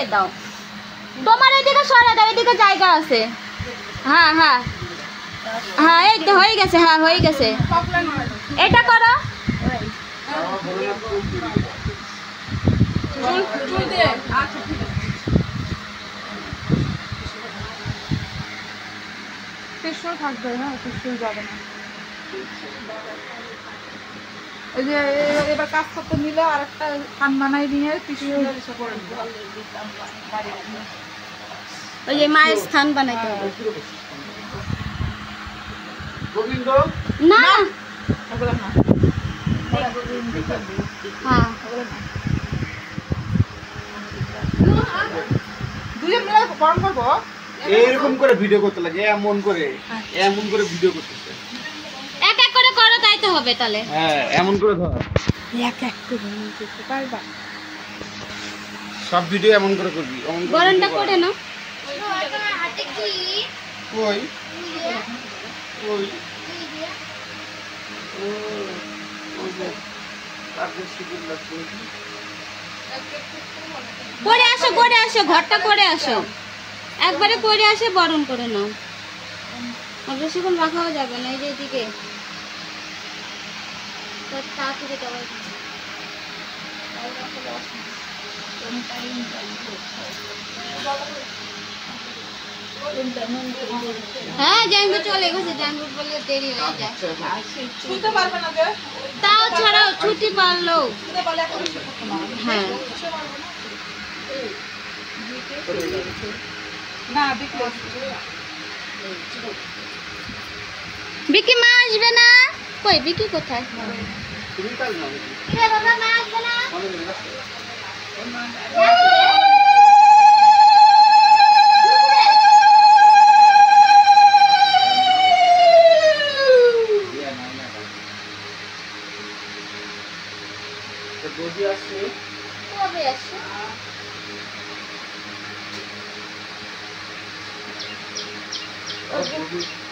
দাও তোমার এদিকে সরে দাও এদিকে জায়গা আছে হ্যাঁ হ্যাঁ হ্যাঁ এই তো হয়ে গেছে হ্যাঁ হয়ে গেছে এটা করো থাকবে হ্যাঁ যাবে না এই যে এবার কাজ করতে নিলে আর একটা খান বানাই নিয়ে ওই যে মায়ের স্থান বানাইতে হবে না হ্যাঁ দুজন মিলে গরম করবো এরকম করে ভিডিও করতে লাগে এমন করে ভিডিও করতেছে এক এক করে করো তাই তো হবে তাহলে হ্যাঁ এমন করে ধর এক এক করে নিতে পারবা সব ভিডিও এমন করে করবি গরমটা করে নাও ওই ওই করে আসো ঘরটা করে আসো একবারে করে আসে বরণ করে নাও আর বেশিক্ষণ রাখাও যাবে না এই যে এদিকে তাড়াতাড়ি দেওয়াই হ্যাঁ জ্যাঙ্গু চলে গেছে জ্যাঙ্গু বলে দেরি হয়ে যায় শুতে পারবে না যে তাও ছাড়াও ছুটি পারলো হ্যাঁ না দেখলে বিকি মা আসবে না কই বিকি কোথায় তুমি কাল না রে বাবা মা আসবে না বডি আসছে কবে আসছে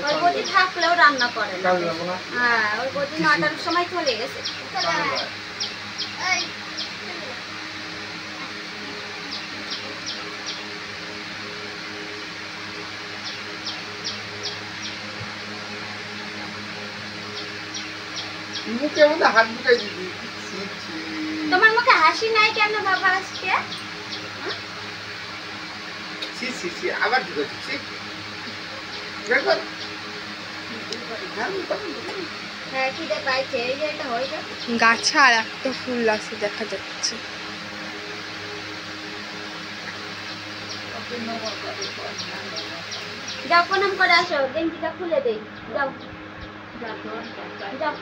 ওই বদি থাকলেও রান্না করে না হ্যাঁ ওই বদি 9টার সময় চলে গেছে মুখে মধ্যে হাত ঢুকাই দিবি তোমার মুখে হাসি নাই কেন বাবা আজকে আবার ঢুকাচ্ছি হ্যাঁ খিদে পাইছে এই যে এটা হয়ে যাবে গাছে আর একটা ফুল আছে দেখা যাচ্ছে যাও প্রণাম করে আসো গেঞ্জিটা খুলে দেই যাও যাও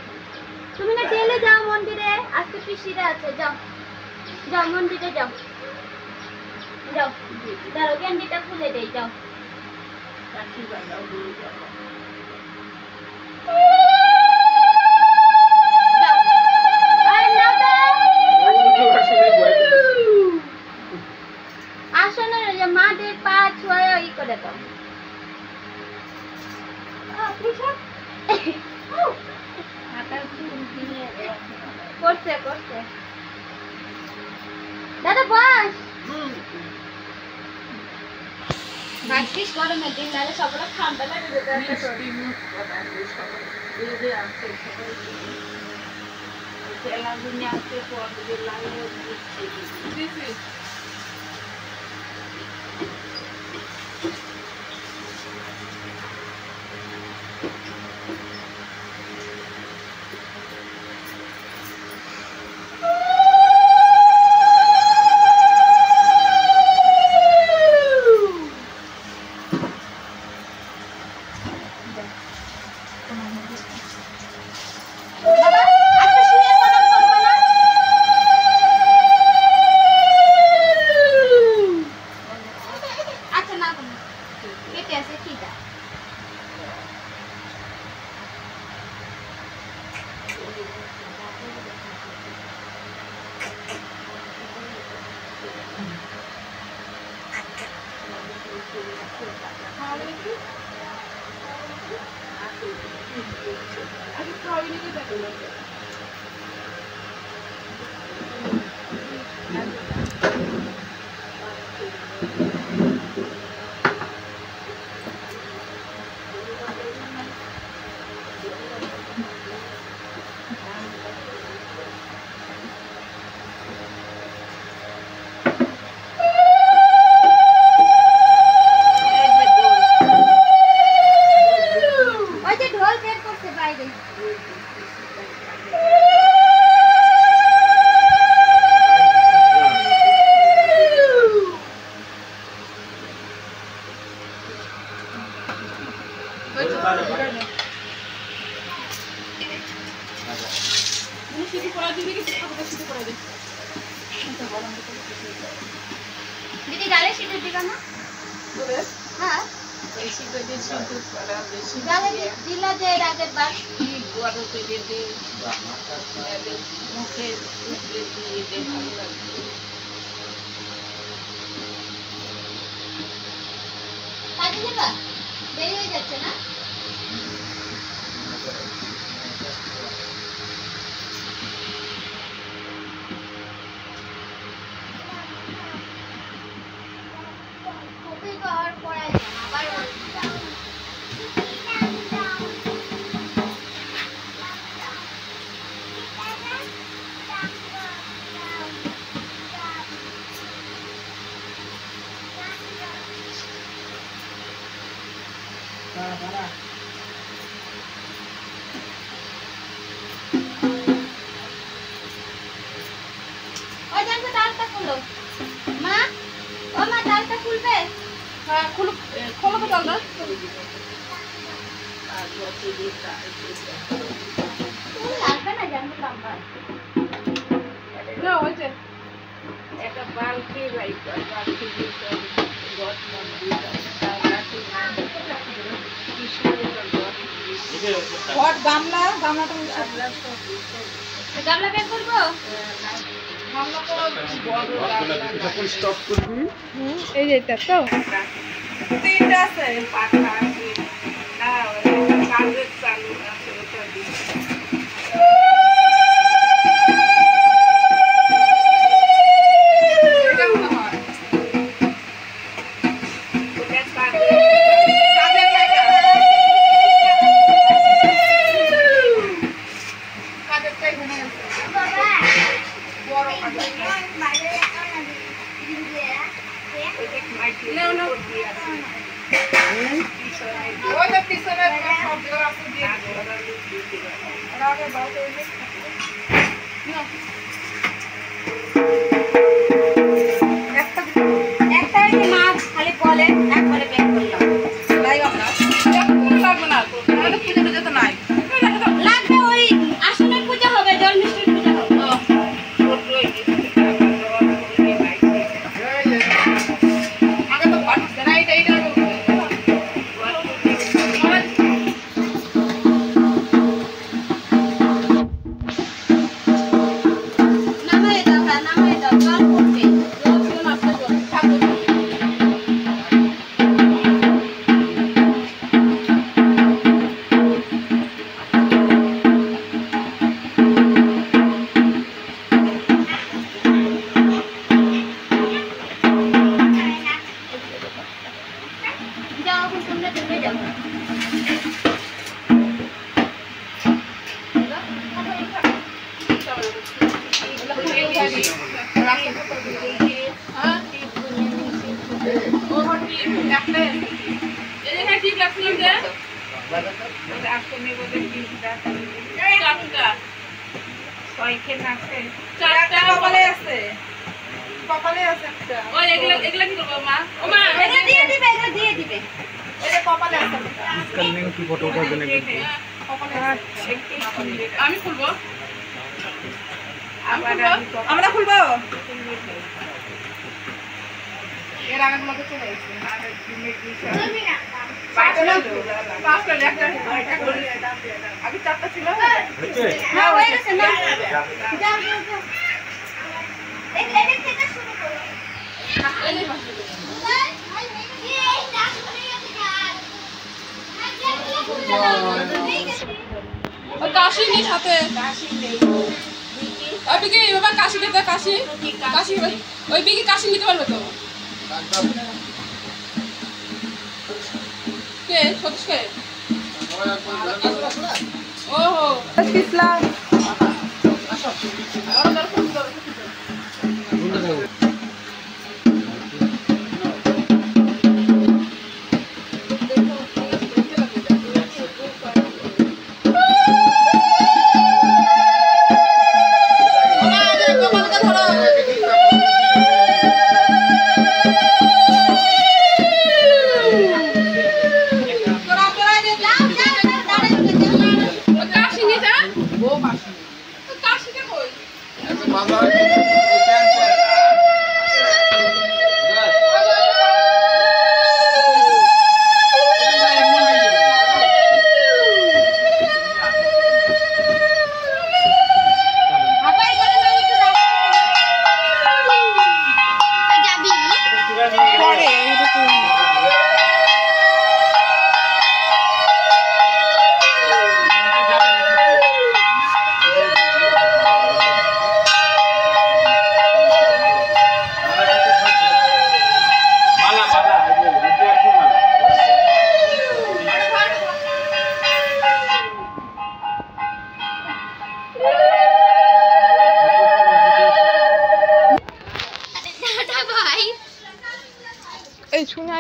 তুমি না ডেলে যাও মন্দিরে আজকে পিসিরা আছে যাও যাও মন্দিরে যাও যাও দাঁড়াও গেঞ্জিটা খুলে দেই যাও আসো না যে মাদের পা ছুঁয়ে ই করে দাও করছে করছে দাদা বস ভাগ্যিস গরমের দিন নাহলে সবটা ঠান্ডা লাগে সিটি পড়া দিবি কি সিটি পড়া দিবি দিদি গালে সিঁদুর দিবা না? হ্যাঁ গালে দিলা যে রাগের বার মুখে ভালো লাগবে কাজে দিবা? দেরি হয়ে যাচ্ছে না? আর পড়াই না আবার ওই জানতো তালটা খুলো মা ও মা তালটা খুলবে হ্যাঁ খোলো তো তালটা লাগবে না জানতো লম্বা না ওই যে একটা বালতি বালতি গছ ঘট গামলাটা গামলা বের করবো যখন স্টপ করবি এই যে এটা তো তিনটা আছে পাখা আছে না কাগজ চালু আছে ওটা দিয়ে এটা মনে হয় ওটা কাগজ কাজের টাকা কাজের টাকা এখানে আছে বাবা বড় কাজের ওটা মাইকে দিয়ে আছে ওই যে পিছনে সব জোড়া আছে দিয়ে ওরা আগে বাড়তে একটা একটা ওই যে মা খালি বলে একবারে বের করলাম লাইভ আমরা কোন লাগবে না তো তাহলে পুজো টুজো তো নাই লাগবে ওই আসনের পূজা হবে জল মিষ্টির পূজা হবে আগে তো ঘট না এটা নামাই দাও হ্যাঁ নামাই দাও জল পড়বে জল ছিল না আজকে জল থাকবে যাও এখন তোমরা চলে যাও কপালে আছে একটা এগুলো দিয়ে দিবে এই যে কপালে আছে একটা। কি ফটো উঠাবেন কপালে আছে। আমি খুলবো আমরা খুলবো এর আগে গুলোকে চলে এসেছে আগে চারটা ছিল না হয়ে গেছে না যাও যাও যাও এদিক থেকে শুরু করো ওই কাশি নি সাথে ওই বিকি বাবা কাশি দিতে কাশি কাশি ওই বিকি কাশি নিতে পারবে তো কে সতীশ কে ওহো পিছলা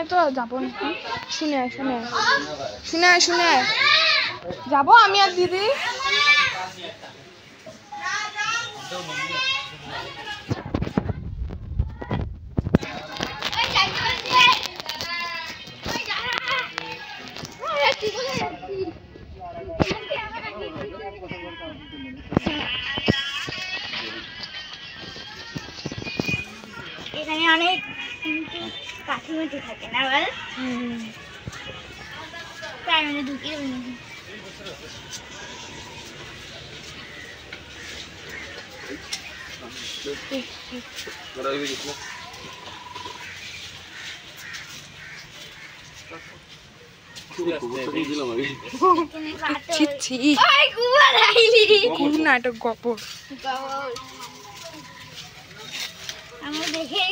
আয় তো, যাবো না। শুনে আয়, শুনে আয়, শুনে আয়, শুনে আয়। যাবো আমি আর দিদি। এখানে অনেক কাঠি মাটি থাকে না বল, তাই মানে ঢুকিয়ে নাটক গপর আমার দেখে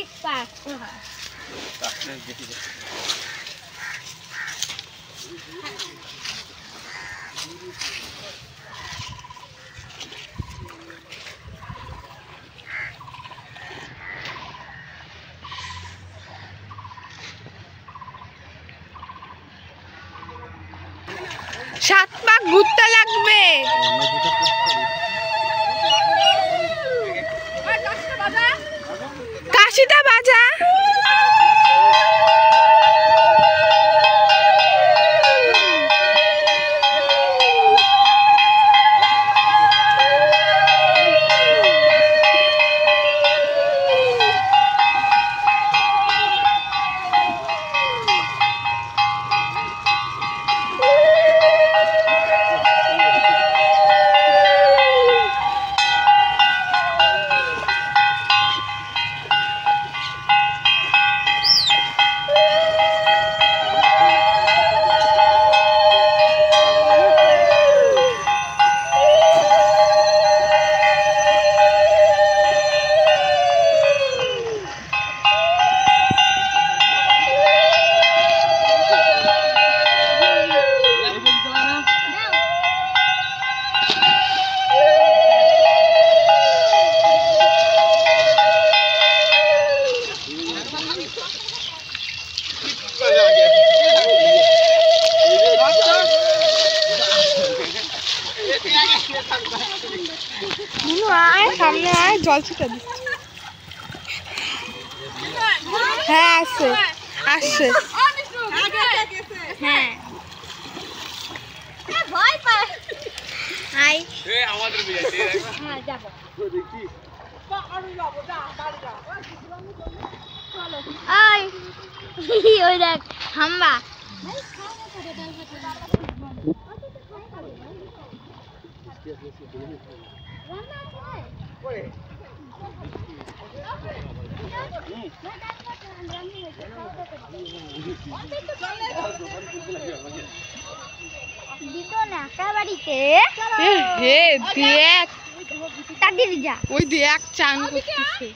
সাত পাক ঘুরতে লাগবে। কাশিটা বাজা। আয় সামনে আয়, জল ছিটা দিচ্ছি। হ্যাঁ আসছে আসছে। হ্যাঁ ভয় পায়। আই আমাদের হ্যাঁ যাবো। আই ওই দেখ হাম্বা। দিত না বাড়িতে। হে দেখ, তাড়াতাড়ি যা। ওই দেখ চান করতেছে।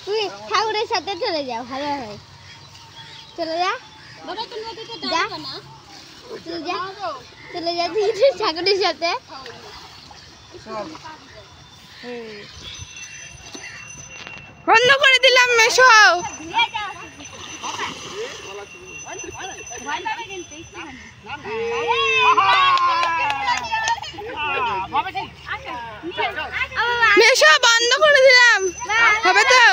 তুই ঠাকুরের সাথে চলে যা, ভালো হয়। চলে যা, যা তুই যা, চলে যা তুই ঠাকুরের সাথে। বন্ধ করে দিলাম মেশো। মেশো বন্ধ করে দিলাম, হবে তো?